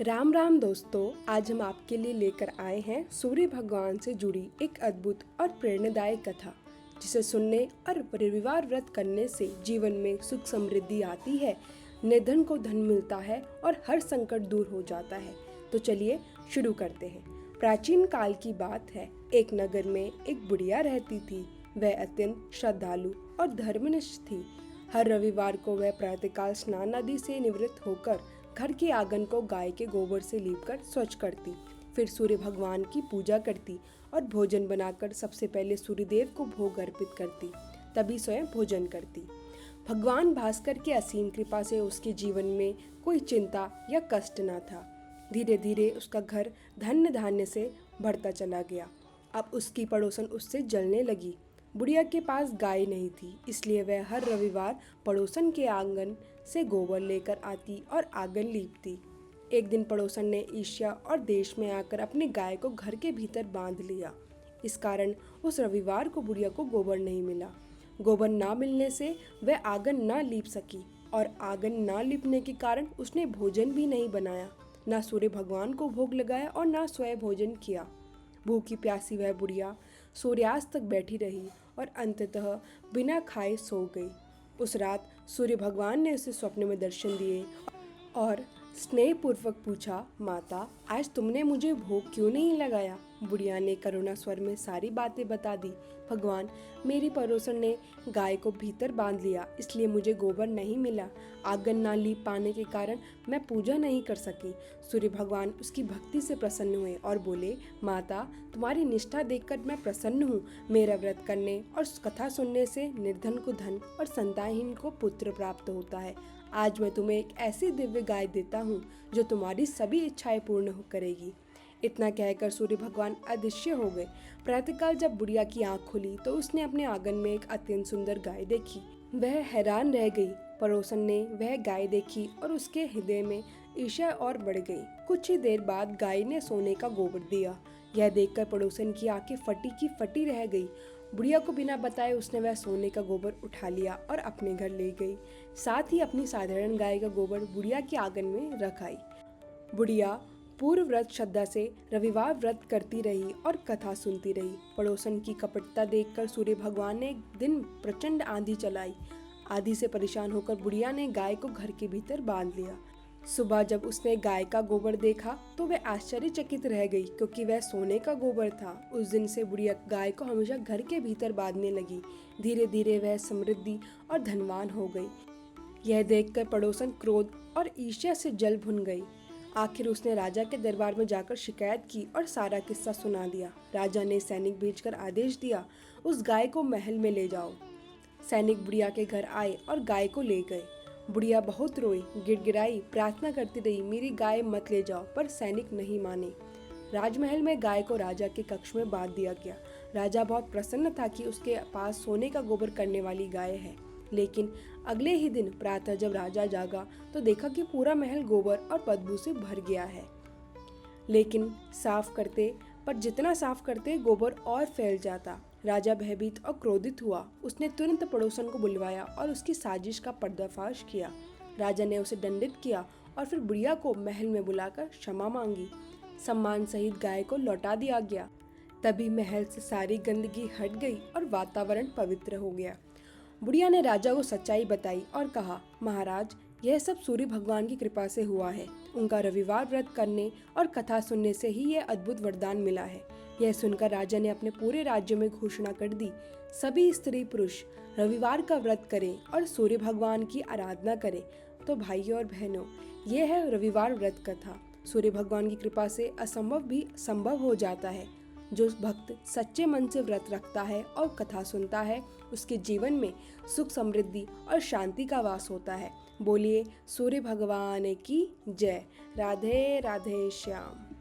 राम राम दोस्तों, आज हम आपके लिए लेकर आए हैं सूर्य भगवान से जुड़ी एक अद्भुत और प्रेरणादायक कथा, जिसे सुनने और रविवार व्रत करने से जीवन में सुख समृद्धि आती है, निर्धन को धन मिलता है और हर संकट दूर हो जाता है। तो चलिए शुरू करते हैं। प्राचीन काल की बात है। एक नगर में एक बुढ़िया रहती थी। वह अत्यंत श्रद्धालु और धर्मनिष्ठ थी। हर रविवार को वह प्रातःकाल स्नान आदि से निवृत्त होकर घर के आंगन को गाय के गोबर से लीपकर स्वच्छ करती, फिर सूर्य भगवान की पूजा करती और भोजन बनाकर सबसे पहले सूर्यदेव को भोग अर्पित करती, तभी स्वयं भोजन करती। भगवान भास्कर की असीम कृपा से उसके जीवन में कोई चिंता या कष्ट न था। धीरे धीरे उसका घर धन्य धान्य से भरता चला गया। अब उसकी पड़ोसन उससे जलने लगी। बुढ़िया के पास गाय नहीं थी, इसलिए वह हर रविवार पड़ोसन के आंगन से गोबर लेकर आती और आंगन लीपती। एक दिन पड़ोसन ने ईर्ष्या और देश में आकर अपनी गाय को घर के भीतर बांध लिया। इस कारण उस रविवार को बुढ़िया को गोबर नहीं मिला। गोबर ना मिलने से वह आंगन ना लीप सकी और आंगन ना लीपने के कारण उसने भोजन भी नहीं बनाया, ना सूर्य भगवान को भोग लगाया और ना स्वयं भोजन किया। भूखी प्यासी वह बुढ़िया सूर्यास्त तक बैठी रही और अंततः बिना खाए सो गई। उस रात सूर्य भगवान ने उसे स्वप्न में दर्शन दिए और स्नेहपूर्वक पूछा, माता, आज तुमने मुझे भोग क्यों नहीं लगाया? बुढ़िया ने करुणा स्वर में सारी बातें बता दी। भगवान, मेरी पड़ोसन ने गाय को भीतर बांध लिया, इसलिए मुझे गोबर नहीं मिला। आंगन ना लीप पाने के कारण मैं पूजा नहीं कर सकी। सूर्य भगवान उसकी भक्ति से प्रसन्न हुए और बोले, माता, तुम्हारी निष्ठा देखकर मैं प्रसन्न हूँ। मेरा व्रत करने और कथा सुनने से निर्धन को धन और संतानहीन को पुत्र प्राप्त होता है। आज मैं तुम्हें एक ऐसी दिव्य गाय देता हूँ जो तुम्हारी सभी इच्छाएं पूर्ण करेगी। इतना कहकर सूर्य भगवान अदृश्य हो गए। प्रातःकाल जब बुढ़िया की आंख खुली तो उसने अपने आंगन में एक अत्यंत सुंदर गाय देखी। वह हैरान रह गई। पड़ोसन ने वह गाय देखी और उसके हृदय में ईर्ष्या और बढ़ गई। कुछ ही देर बाद गाय ने सोने का गोबर दिया। यह देखकर पड़ोसन की आंखें फटी की फटी रह गई। बुढ़िया को बिना बताए उसने वह सोने का गोबर उठा लिया और अपने घर ले गई। साथ ही अपनी साधारण गाय का गोबर बुढ़िया के आंगन में रख आई। बुढ़िया पूर्व व्रत श्रद्धा से रविवार व्रत करती रही और कथा सुनती रही। पड़ोसन की कपटता देखकर सूर्य भगवान ने एक दिन प्रचंड आंधी चलाई। आंधी से परेशान होकर बुढ़िया ने गाय को घर के भीतर बांध लिया। सुबह जब उसने गाय का गोबर देखा तो वह आश्चर्यचकित रह गई, क्योंकि वह सोने का गोबर था। उस दिन से बुढ़िया गाय को हमेशा घर के भीतर बांधने लगी। धीरे धीरे वह समृद्धि और धनवान हो गई। यह देखकर पड़ोसन क्रोध और ईर्ष्या से जल भुन गई। आखिर उसने राजा के दरबार में जाकर शिकायत की और सारा किस्सा सुना दिया। राजा ने सैनिक भेजकर आदेश दिया, उस गाय को महल में ले जाओ। सैनिक बुढ़िया के घर आए और गाय को ले गए। बुढ़िया बहुत रोई, गिड़गिड़ाई, प्रार्थना करती रही, मेरी गाय मत ले जाओ, पर सैनिक नहीं माने। राजमहल में गाय को राजा के कक्ष में बांध दिया गया। राजा बहुत प्रसन्न था कि उसके पास सोने का गोबर करने वाली गाय है। लेकिन अगले ही दिन प्रातः जब राजा जागा तो देखा कि पूरा महल गोबर और बदबू से भर गया है। लेकिन जितना साफ करते गोबर और फैल जाता। राजा भयभीत और क्रोधित हुआ। उसने तुरंत पड़ोसन को बुलवाया और उसकी साजिश का पर्दाफाश किया। राजा ने उसे दंडित किया और फिर बुढ़िया को महल में बुलाकर क्षमा मांगी। सम्मान सहित गाय को लौटा दिया गया। तभी महल से सारी गंदगी हट गई और वातावरण पवित्र हो गया। बुढ़िया ने राजा को सच्चाई बताई और कहा, महाराज, यह सब सूर्य भगवान की कृपा से हुआ है। उनका रविवार व्रत करने और कथा सुनने से ही यह अद्भुत वरदान मिला है। यह सुनकर राजा ने अपने पूरे राज्य में घोषणा कर दी, सभी स्त्री पुरुष रविवार का व्रत करें और सूर्य भगवान की आराधना करें। तो भाइयों और बहनों, यह है रविवार व्रत कथा। सूर्य भगवान की कृपा से असंभव भी संभव हो जाता है। जो भक्त सच्चे मन से व्रत रखता है और कथा सुनता है, उसके जीवन में सुख समृद्धि और शांति का वास होता है। बोलिए सूर्य भगवान की जय। राधे राधे श्याम।